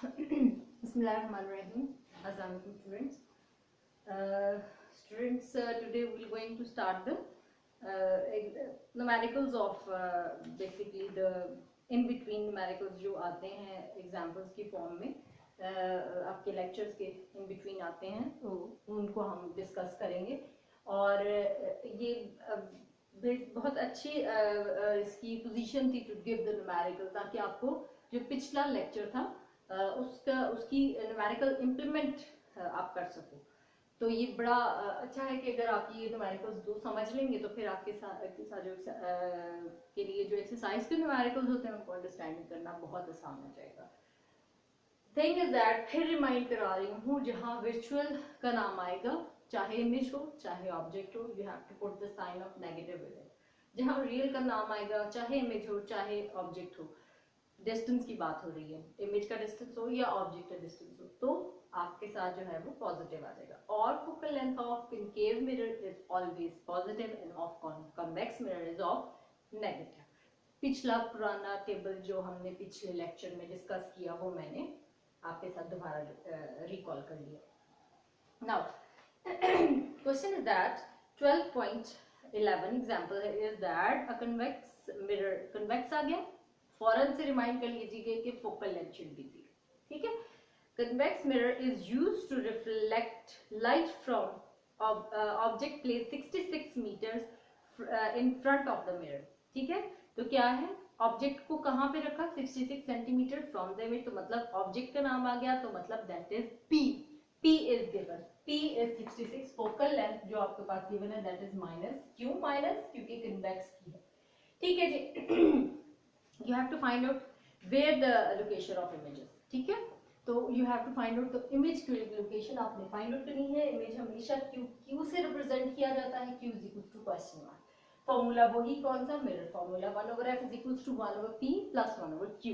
Bismillahirrahmanirrahim. Assalamu alaikum students. Today we're going to start the numericals of basically the in between numericals जो आते हैं examples की form में आपके lectures के in between आते हैं तो उनको हम discuss करेंगे और ये बहुत अच्छी इसकी पोजीशन थी to give the numerical ताकि आपको जो पिछला लेक्चर था उसकी न्यूमेरिकल इम्प्लीमेंट आप कर सको। तो ये बड़ा अच्छा है कि अगर आप ये न्यूमेरिकल्स दो समझ लेंगे तो फिर आपके साथ जो के लिए जो एक्सरसाइज के न्यूमेरिकल्स होते हैं उनको अंडरस्टैंडिंग करना बहुत आसान हो जाएगा। थिंग इज दैट फिर रिमाइंड करा रही हूँ, जहाँ वर्चुअल का नाम आएगा चाहे इमेज हो चाहे ऑब्जेक्ट हो, you have to put the sign of negative with it. जहाँ रियल का नाम आएगा चाहे इमेज हो चाहे ऑब्जेक्ट हो, डिस्टेंस की बात हो रही है, इमेज का डिस्टेंस हो या ऑब्जेक्ट का डिस्टेंस हो, तो आपके साथ जो है वो पॉजिटिव आ जाएगा। और focal length of concave mirror is always positive end of convex mirror is of negative. पिछला पुराना टेबल जो हमने पिछले लेक्चर में डिस्कस किया वो मैंने आपके साथ दोबारा रिकॉल कर लिया। Now question is that 12.11 example is that a convex mirror, convex आ गया, फौरन से रिमाइंड कर लीजिए कि फोकल लेंथ शुड बी 0। ठीक है, convex mirror is used to reflect light from object place 66 metres in front of the mirror. ठीक है, तो क्या है, ऑब्जेक्ट को कहाँ पे रखा, 66 सेंटीमीटर फ्रॉम द इमेज, तो मतलब ऑब्जेक्ट का नाम आ गया, तो मतलब that is P। P is given, P is 66, focal length जो आपके पास गिवन है दैट इज माइनस, क्यों माइनस, क्योंकि कन्वेक्स की है। ठीक है जी। You have to find out where the location of images। ठीक है, तो you have to find out the image की location आपने find out करनी है। इमेज हमेशा Q से रिप्रेजेंट किया जाता है, Q is equals to question mark। Formula वही कौन सा, mirror formula 1/f is equals to 1/p plus 1/q।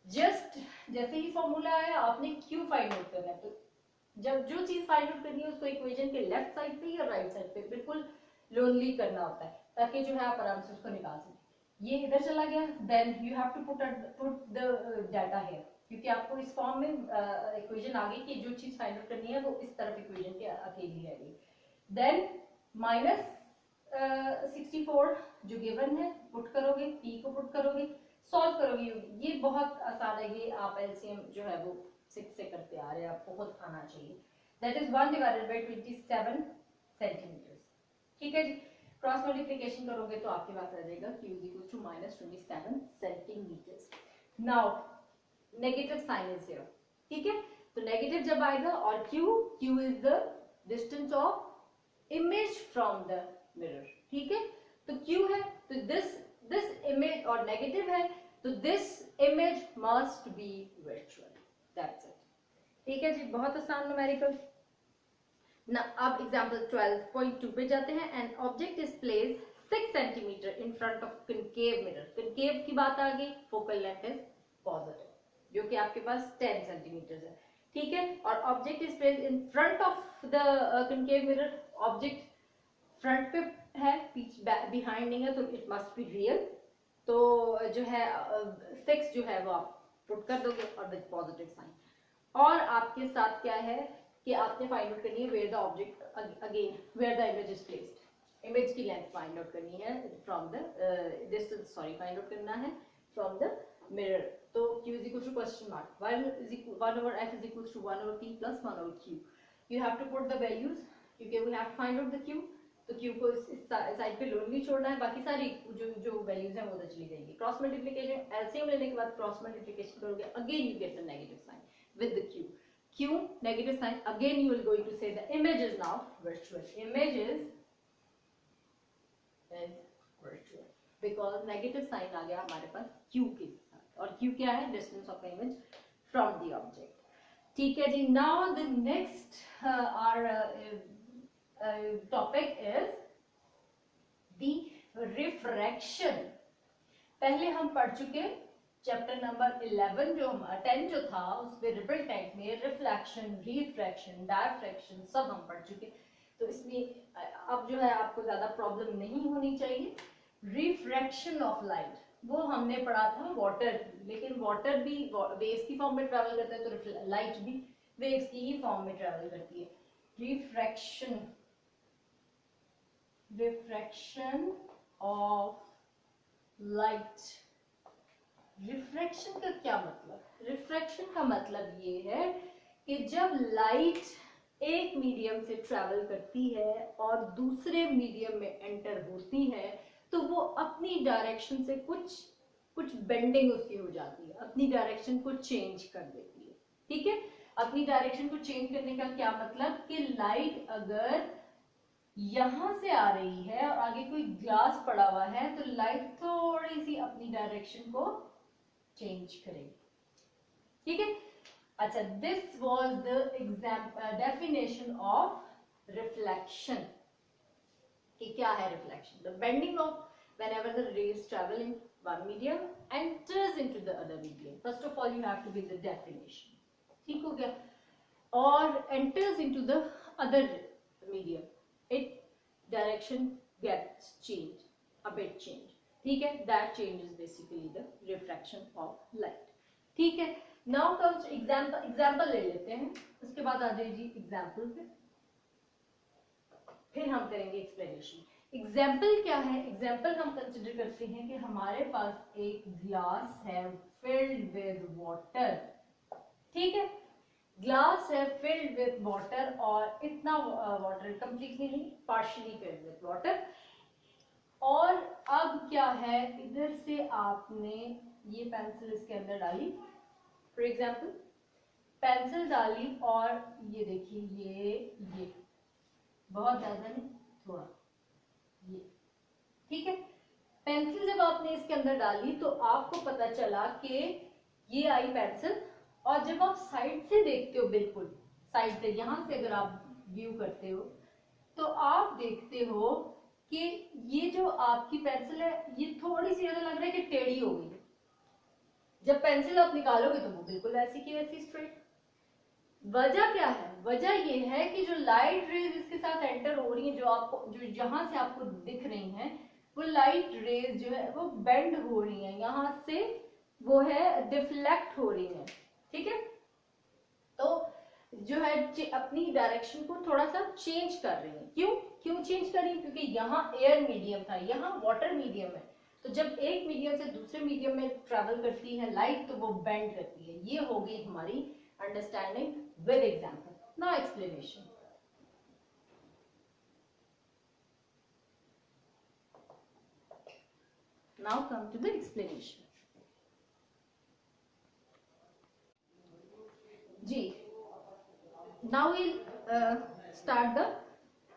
Just जैसे ही फॉर्मूला आया आपने Q फाइंड आउट करना है, तो जब जो चीज फाइंड आउट करनी है उसको इक्वेशन के लेफ्ट साइड पे या राइट साइड पे बिल्कुल लोनली करना होता है, ताकि जो है आप आराम से उसको निकाल सकें। ये इधर चला गया, then you have to put the data here, क्योंकि आपको इस फॉर्म में इक्वेशन आगे की जो चीज फाइंड आउट करनी है वो इस तरफ इक्वेशन के अकेली है। देन माइनस 64 जो गिवन है पुट करोगे, p को पुट करोगे, सॉल्व करोगे। ये बहुत आसान है, ये आप एलसीएम जो है वो 6 से करते आ रहे हैं, आपको खुद आना चाहिए। That is 1 divided by 27 centimetre. ठीक है जी, क्रॉस मल्टीप्लिकेशन करोगे तो आपके पास आ जाएगा Q is equals to minus 27 centimetres. Now negative sign is here. ठीक है, तो नेगेटिव जब आएगा और Q is the distance of image from the mirror. ठीक है, तो Q है तो दिस इमेज, और नेगेटिव है तो this image must be virtual. That's it. ठीक है जी, बहुत आसान न्यूमेरिकल ना। अब एग्जांपल 12.2 पे जाते हैं। An object is place 6 centimetre in front of concave mirror. Concave की बात आ गई, फोकल लेंथ इज पॉजिटिव जो कि आपके पास 10 सेंटीमीटर है। ठीक है, और object is place in front of the concave mirror, object front पे है, बिहाइंड नहीं है, तो इट मस्ट बी रियल। तो जो है 6 जो है वो आप पुट कर दोगे और विद पॉजिटिव साइन। और आपके साथ क्या है कि आपने फाइंड आउट करनी है where the object, again where the image is placed. Image की लेंथ फाइंड आउट करनी है from the distance, sorry find out करना है फ्रॉम द मिरर। तो Q is equal to question mark, 1/f is equals to 1/p plus 1/q। You have to put the values क्योंकि we have to find out the Q। तो Q को इस side पे lonely छोड़ना है, बाकी सारी जो वैल्यूज हैं वो उधर चली जाएंगी। क्रॉस मल्टीप्लिकेशन, एलसीएम लेने के बाद क्रॉस मल्टीप्लिकेशन करोगे, again you get the negative sign with the Q negative sign, again you will going to say the image is now virtual, image is virtual because negative sign आ गया हमारे पास Q के साथ, और Q क्या है, distance of image from the object। ठीक है जी। now the next our topic is the refraction। पहले हम पढ़ चुके चैप्टर नंबर 11 जो 10 जो था उसमें रिपल टाइप में रिफ्लेक्शन, रिफ्रैक्शन, डायफ्रैक्शन सब हम पढ़ चुके, तो इसमें अब जो है आपको ज्यादा प्रॉब्लम नहीं होनी चाहिए। रिफ्रैक्शन ऑफ लाइट, वो हमने पढ़ा था वाटर, लेकिन वाटर भी वेव्स की फॉर्म में ट्रेवल करता है, तो लाइट भी वेव्स की ही फॉर्म में ट्रेवल करती है। Refraction, refraction of light. Refraction का क्या मतलब? रिफ्रैक्शन का मतलब ये है कि जब लाइट एक मीडियम से ट्रेवल करती है और दूसरे मीडियम में एंटर होती है, तो वो अपनी डायरेक्शन से कुछ बेंडिंग उसकी हो जाती है, अपनी डायरेक्शन को चेंज कर देती है। ठीक है, अपनी डायरेक्शन को चेंज करने का क्या मतलब कि लाइट अगर यहां से आ रही है और आगे कोई ग्लास पड़ा हुआ है, तो लाइट थोड़ी सी अपनी डायरेक्शन को चेंज करेगी। ठीक है, अच्छा, this was the definition of reflection. कि क्या है reflection? The bending of whenever the rays travel in one medium enters into the other medium. First of all you have to give the definition. ठीक हो गया? और enters into the other medium, it direction gets changed, a bit changed. ठीक है, that change is basically the refraction of light. ठीक है, now comes example ले लेते हैं, उसके बाद आ जाइए example पे, फिर हम करेंगे एक्सप्लेनेशन। एग्जाम्पल क्या है? एग्जाम्पल हम कंसिडर करते हैं कि हमारे पास एक ग्लास है फिल्ड विद वाटर। ठीक है, ग्लास है फिल्ड विद वाटर और इतना वाटर कंप्लीटली नहीं, पार्शियली फिल्ड विद वाटर। और अब क्या है, इधर से आपने ये पेंसिल इसके अंदर डाली, फॉर एग्जाम्पल पेंसिल डाली और ये देखिए ये बहुत ज्यादा नहीं, थोड़ा ये। ठीक है, पेंसिल जब आपने इसके अंदर डाली तो आपको पता चला कि ये आई पेंसिल, और जब आप साइड से देखते हो, बिल्कुल साइड से, यहां से अगर आप व्यू करते हो तो आप देखते हो कि ये जो आपकी पेंसिल है ये थोड़ी सी ऐसा लग रहा है कि टेढ़ी हो गई। जब पेंसिल आप निकालोगे तो वो बिल्कुल ऐसी की वैसी स्ट्रेट। वजह क्या है? वजह ये है कि जो लाइट रेज इसके साथ एंटर हो रही है, जो आपको जो जहां से आपको दिख रही हैं, वो लाइट रेज जो है वो बेंड हो रही है, यहां से वो है डिफ्लेक्ट हो रही है। ठीक है, तो जो है अपनी डायरेक्शन को थोड़ा सा चेंज कर रही है। क्यों चेंज कर रही है? क्योंकि यहाँ एयर मीडियम था, यहाँ वाटर मीडियम है, तो जब एक मीडियम से दूसरे मीडियम में ट्रेवल करती है लाइट तो वो बेंड करती है। ये हो गई हमारी understanding with example. Now explanation. Now come to the explanation. जी, now we'll start the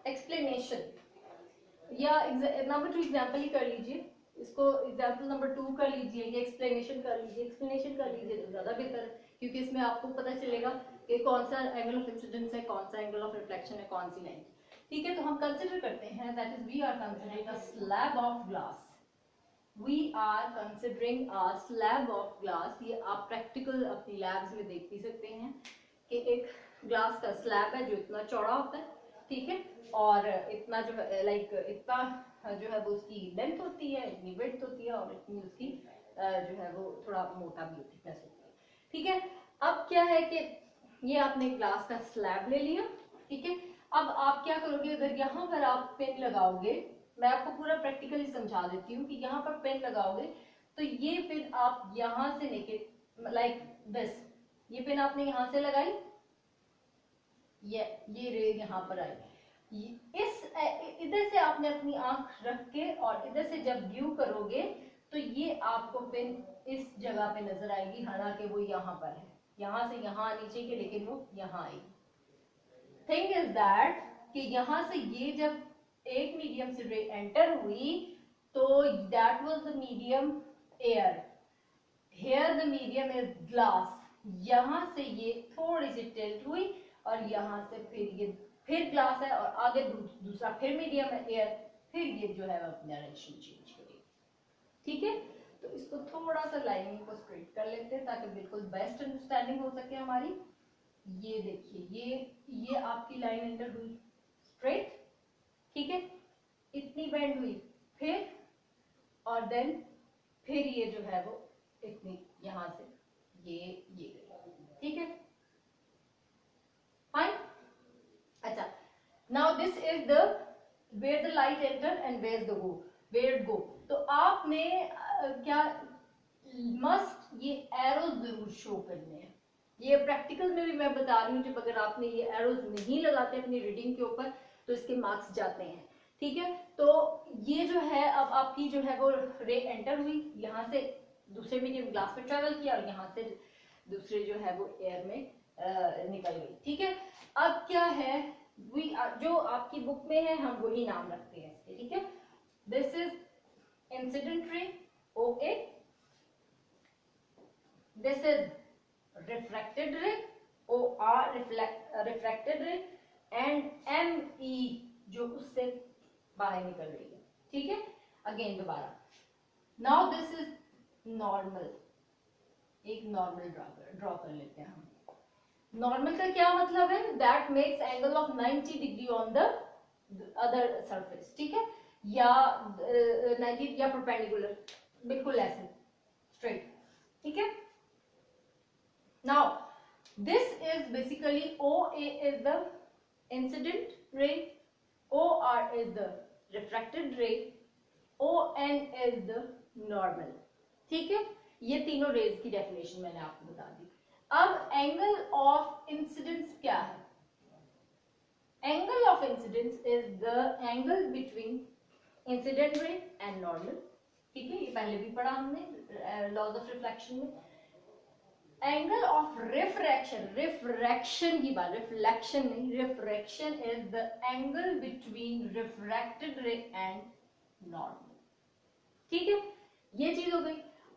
explanation. या नंबर 2 एग्जाम्पल ही कर लीजिए, इसको एग्जाम्पल नंबर 2 कर लीजिए या एक्सप्लेनेशन कर लीजिए। एक्सप्लेनेशन कर लीजिए तो ज्यादा बेहतर है, क्योंकि इसमें आपको पता चलेगा कि कौन सा एंगल ऑफ इंसिडेंस है, कौन सा एंगल ऑफ रिफ्लेक्शन है, कौन सी लाइन। ठीक है, तो हम कंसिडर करते हैं, that is we are considering a slab of glass. We are considering a slab of glass. ये आप प्रैक्टिकल अपनी लैब्स में देख भी सकते हैं कि एक ग्लास का स्लैब है जो इतना चौड़ा होता है, ठीक है, और इतना जो है लाइक इतना जो है वो उसकी लेंथ होती है, इतनी विड्थ होती है, और इतनी उसकी जो है वो थोड़ा मोटा भी थिकनेस होती है। ठीक है, अब क्या है कि ये आपने ग्लास का स्लैब ले लिया। ठीक है, अब आप क्या करोगे, अगर यहाँ पर आप पेन लगाओगे, मैं आपको पूरा प्रैक्टिकली समझा देती हूँ कि यहाँ पर पेन लगाओगे तो ये पेन आप यहाँ से लेके लाइक दिस, ये पेन आपने यहाँ से लगाई, ये रे यहाँ पर आई, इस इधर से आपने अपनी आंख रख के और इधर से जब व्यू करोगे तो ये आपको पेन इस जगह पे नजर आएगी, हालांकि वो यहाँ पर है, यहाँ से यहाँ आनी चाहिए लेकिन वो यहाँ आई। थिंग इज दैट कि यहाँ से ये जब एक मीडियम से रे एंटर हुई तो that was the medium air, here the medium is glass. यहाँ से ये थोड़ी सी टिल्ट हुई और यहाँ से फिर ग्लास है और आगे दूसरा फिर मीडियम है एयर, फिर ये जो है अपनी डायरेक्शन चेंज करेगी। ठीक है, तो इसको थोड़ा सा लाइनिंग को स्ट्रेट कर लेते हैं ताकि बिल्कुल बेस्ट अंडरस्टैंडिंग हो सके हमारी। ये देखिए ये आपकी लाइन एंटर हुई स्ट्रेट, ठीक है, इतनी बेंड हुई, फिर और देन फिर ये जो है वो इतनी यहां से ये ठीक है फाइन। अच्छा now this is the where the light enter and where it go. तो आपने क्या मस्ट ये एरोज जरूर शो करने हैं। ये प्रैक्टिकल में भी मैं बता रही हूँ, जब अगर आपने ये एरोज नहीं लगाते अपनी रीडिंग के ऊपर तो इसके मार्क्स जाते हैं, ठीक है। तो ये जो है अब आपकी जो है वो रे एंटर हुई, यहाँ से दूसरे मीडियम ग्लास में ट्रेवल किया और यहाँ से दूसरे जो है वो एयर में निकल गई, ठीक है। अब क्या है जो आपकी बुक में है हम वही नाम रखते हैं इसके, ठीक है। This is incident ray OA, this is refracted ray OR refracted ray and ME जो उससे बाहर निकल रही है, ठीक है। अगेन दोबारा, नाउ दिस इज नॉर्मल, एक नॉर्मल ड्रॉ कर लेते हैं हम। नॉर्मल का क्या मतलब है, that makes angle of 90 degree on the other surface, ठीक है, या 90 या परपेंडिकुलर, बिल्कुल ऐसे स्ट्रेट, ठीक है। Now this is basically OA is the incident ray, OR is the refracted ray, ON is the normal, ठीक है। ये तीनों रेज की डेफिनेशन मैंने आपको बता दी। अब एंगल ऑफ इंसिडेंस क्या है? Angle of incidence is the angle between incident ray and normal, ठीक है, ये पहले भी पढ़ा हमने लॉज ऑफ रिफ्लेक्शन में। एंगल ऑफ रिफ्रैक्शन, रिफ्रैक्शन की बात, रिफ्लेक्शन नहीं, refraction is the angle between refracted रे एंड नॉर्मल, ठीक है, ये चीज हो गई।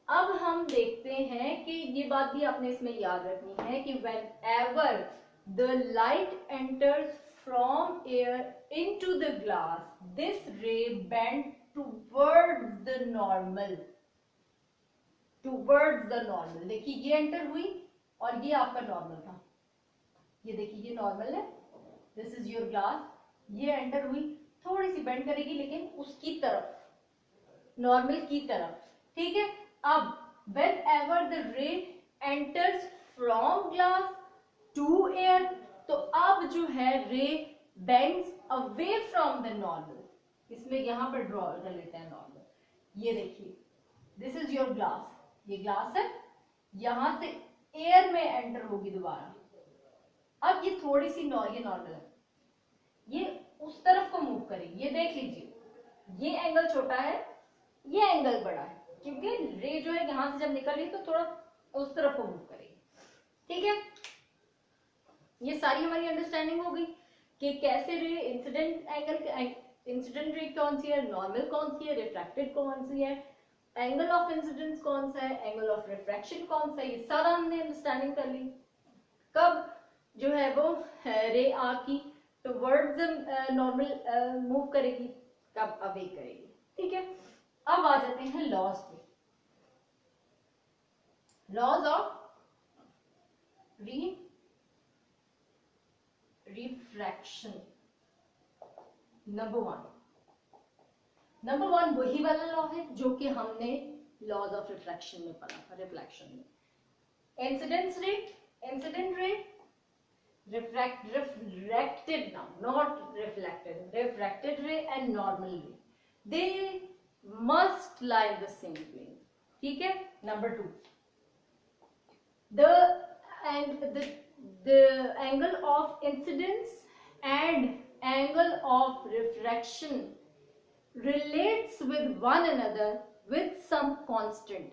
अब हम देखते हैं कि ये बात भी आपने इसमें याद रखनी है कि whenever the light enters from air into the glass, this ray bend towards the normal, towards the normal. देखिए ये एंटर हुई और ये आपका नॉर्मल था, ये देखिए ये नॉर्मल है, दिस इज योर ग्लास, ये एंटर हुई, थोड़ी सी बेंड करेगी लेकिन उसकी तरफ, नॉर्मल की तरफ, ठीक है। अब whenever the ray enters from glass to air, तो अब जो है ray bends away from the normal, इसमें यहां पर ड्रॉ कर लेते हैं नॉर्मल। ये देखिए दिस इज योर ग्लास, ये ग्लास है, यहां से एयर में एंटर होगी दोबारा। अब ये थोड़ी सी ये नॉर्मल है, ये उस तरफ को मूव करेगी, ये देख लीजिए ये एंगल छोटा है, ये एंगल बड़ा है, क्योंकि रे जो है यहां से जब निकल रही है तो थोड़ा उस तरफ को मूव करेगी, ठीक है। ये सारी हमारी अंडरस्टैंडिंग हो गई कि कैसे ray incident angle, incident ray कौन सी है, नॉर्मल कौन सी है, रिफ्रैक्टेड कौन सी है, एंगल ऑफ इंसिडेंस कौन सा है, एंगल ऑफ रिफ्रैक्शन कौन सा है, ये सारा हमने अंडरस्टैंडिंग कर ली। कब जो है वो रे आपकी टुवर्ड्स नॉर्मल मूव करेगी, कब अवे करेगी, ठीक है। अब आ जाते हैं लॉज पे, laws of refraction. Number one वही वाला लॉ है जो कि हमने लॉज ऑफ रिफ्लेक्शन में पढ़ा था, रिफ्लेक्शन में। Incident ray refracted now, not reflected, refracted ray and normal ray, they must lie in the same plane, ठीक है। Number two, the angle of incidence and angle of refraction relates with one another with some constant,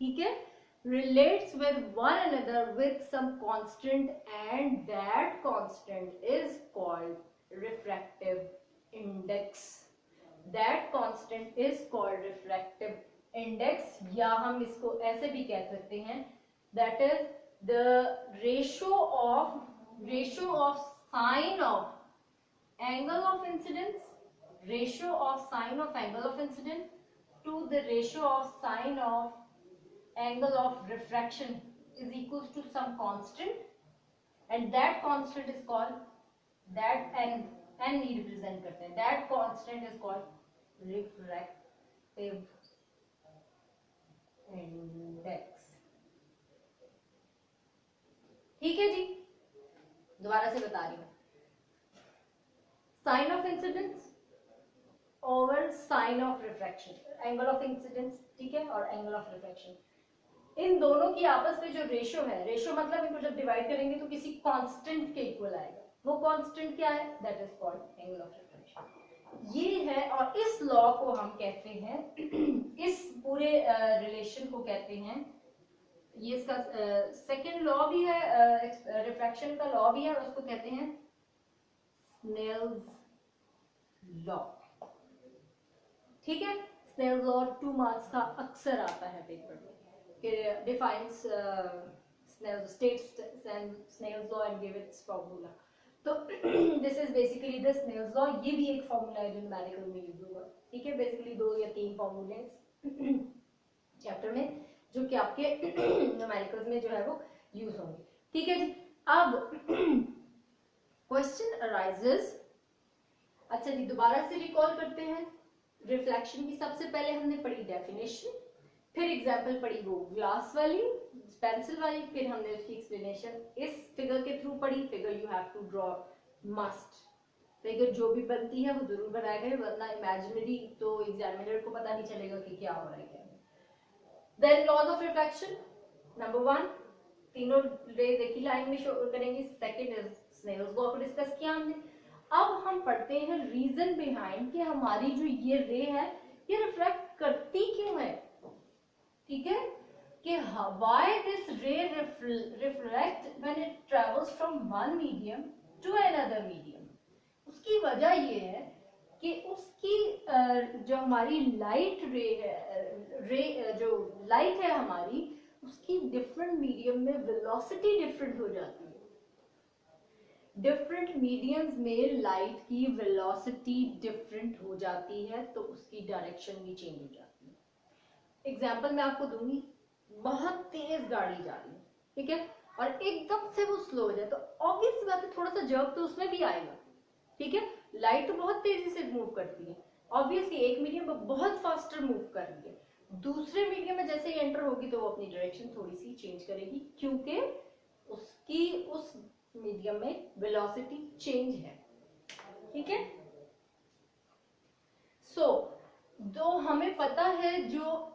ठीक है, relates with one another with some constant, and that constant is called refractive index, that constant is called refractive index, या हम इसको ऐसे भी कह सकते हैं, that is the ratio of sine of angle of incidence, ratio of sine of angle of incidence to the ratio of sine of angle of refraction is equals to some constant, and that constant is called, that n he represent करते हैं, that constant is called refractive index. ठीक है जी, दोबारा से बता रही हूँ, sine of incidence over sine of refraction, angle of incidence, ठीक है, और एंगल ऑफ रिफ्रैक्शन, इन दोनों की आपस में जो रेशियो है, रेशियो मतलब इनको जब डिवाइड करेंगे तो किसी कांस्टेंट के इक्वल आएगा, वो कांस्टेंट क्या है, that is called angle of refraction. ये है, और इस लॉ को हम कहते हैं इस पूरे रिलेशन को कहते हैं, ये इसका सेकंड लॉ भी है, रिफ्रैक्शन का लॉ भी है, और उसको कहते हैं स्नेल्स लॉ। ठीक है, स्नेल्स लॉ 2 मार्क्स का अक्सर आता है पेपर में, defines Snell's law and give its formula. तो this is basically the Snell's law, ये भी एक फॉर्मूला है जो न्यूमेरिकल में यूज होगा। ठीक है, बेसिकली 2 या 3 फॉर्मूले चैप्टर में जो कि आपके न्यूमेरिकल्स में जो है वो यूज होंगे। ठीक है जी, अब क्वेश्चन अराइजेस, अच्छा जी दोबारा से रिकॉल करते हैं, रिफ्लेक्शन की सबसे पहले हमने पढ़ी डेफिनेशन, फिर एग्जाम्पल पढ़ी वो ग्लास वाली, पेंसिल वाली, फिर हमने उसकी एक्सप्लेनेशन इस फिगर के थ्रू पढ़ी। Figure you have to draw, must, figure जो भी बनती है वो जरूर बनाया गया, वरना इमेजिनरी तो एग्जामिनर को पता नहीं चलेगा कि क्या हो रहा है क्या। Then laws of reflection, number 1, तीनों रेज एक ही लाइन में शो करेंगे। सेकंड इज स्नेल्स लॉ को डिस्कस किया हमने। अब हम पढ़ते हैं रीजन बिहाइंड कि हमारी जो ये रे है ये रिफ्लेक्ट करती क्यों है। ठीक है, कि why this ray reflect when it travels from one medium to another medium. उसकी वजह ये है कि उसकी जो हमारी लाइट रे है, जो लाइट है हमारी, उसकी डिफरेंट मीडियम में वेलोसिटी डिफरेंट हो जाती है। डिफरेंट मीडियम्स में लाइट की वेलोसिटी डिफरेंट हो जाती है, तो उसकी डायरेक्शन भी चेंज हो जाती है। एग्जाम्पल मैं आपको दूंगी, बहुत तेज गाड़ी जा रही है, ठीक है, और एकदम से वो स्लो हो जाए, तो ऑब्वियस बात है थोड़ा सा जर्क तो उसमें भी आएगा। ठीक है, लाइट तो बहुत तेजी से मूव करती है, ऑब्वियसली एक मीडियम में बहुत फास्टर मूव कर रही है, दूसरे मीडियम में जैसे ही एंटर होगी तो वो अपनी डायरेक्शन थोड़ी सी चेंज करेगी, क्योंकि उसकी उस मीडियम में वेलोसिटी चेंज है। ठीक है, सो जो हमें पता है, जो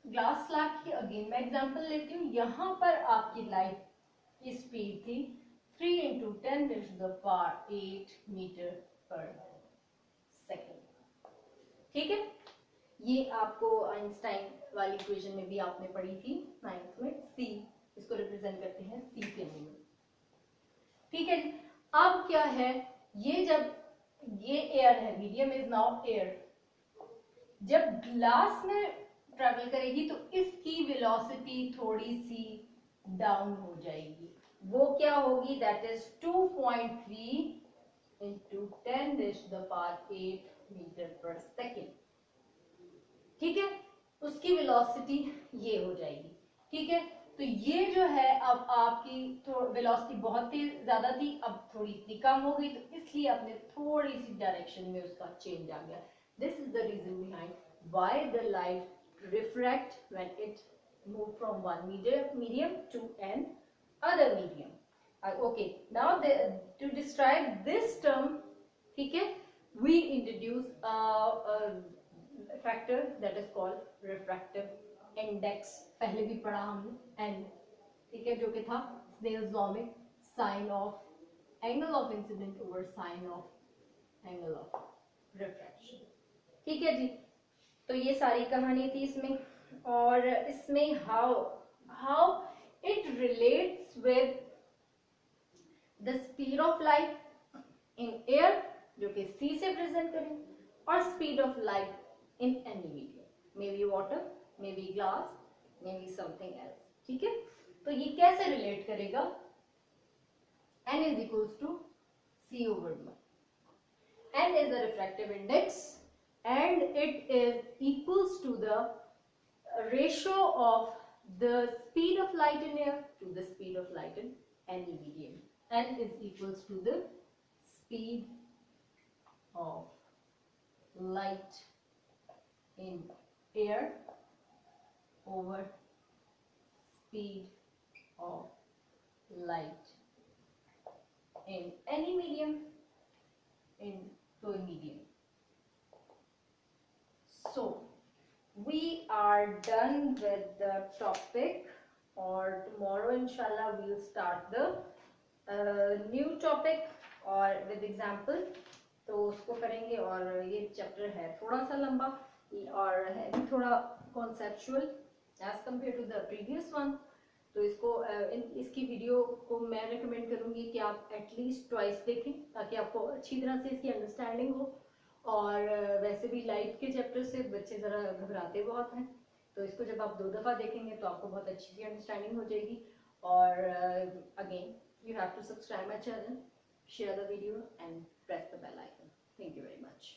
ग्लास स्लैब की अगेन मैं एग्जांपल लेती हूँ, यहां पर आपकी लाइट की स्पीड थी 3 × 10⁸ मीटर पर सेकेंड। ठीक है, ये आपको आइंस्टाइन वाली इक्वेशन में भी आपने पढ़ी थी 9th में, सी इसको रिप्रेजेंट करते हैं सी से मीटर। ठीक है, अब क्या है, ये जब ये एयर है, मीडियम इज नाउ एयर, जब ग्लास में ट्रेवल करेगी तो इसकी वेलोसिटी थोड़ी सी डाउन हो जाएगी, वो क्या होगी, दैट इज 2.3 × 10⁸ मीटर पर सेकेंड। ठीक है, उसकी वेलोसिटी ये हो जाएगी। ठीक है, तो ये जो है अब आपकी वेलोसिटी बहुत तेज ज्यादा थी, अब थोड़ी सी कम हो गई, तो इसलिए अपने थोड़ी सी डायरेक्शन में उसका चेंज आ गया। This is the reason behind why the light refract when it move from one medium to another medium. Okay, now to describe this term, ठीक है, we introduce a factor that is called refractive index, पहले भी पढ़ा हमने, n, ठीक है, जो कि था स्नेल्स लॉ में sine of angle of incident over sine of angle of refraction. ठीक है जी, तो ये सारी कहानी थी इसमें, और इसमें how it relates with the speed of light in air, जो कि c से प्रेजेंट करें, और speed of light in any medium, maybe water, maybe glass, maybe something else। ठीक है, तो ये कैसे रिलेट करेगा, n is equals to c over d। n is the refractive index and it is equals to the ratio of the speed of light in air to the speed of light in any medium। n is equals to the speed of light in air over speed of light in any medium, in कोई medium. So we are done with the topic, or tomorrow inshallah we'll start the new topic और with example. तो उसको करेंगे, और ये chapter है थोड़ा सा लंबा और है भी थोड़ा conceptual as compared to the previous one. तो इसको इसकी वीडियो को मैं रिकमेंड करूंगी कि आप एटलीस्ट ट्वाइस देखें ताकि आपको अच्छी तरह से इसकी अंडरस्टैंडिंग हो. और वैसे भी लाइफ के चैप्टर से बच्चे ज़रा घबराते बहुत हैं, तो इसको जब आप 2 दफ़ा देखेंगे तो आपको बहुत अच्छी सी अंडरस्टैंडिंग हो जाएगी. और again you have to subscribe my channel, share the video and press the bell icon. Thank you very much.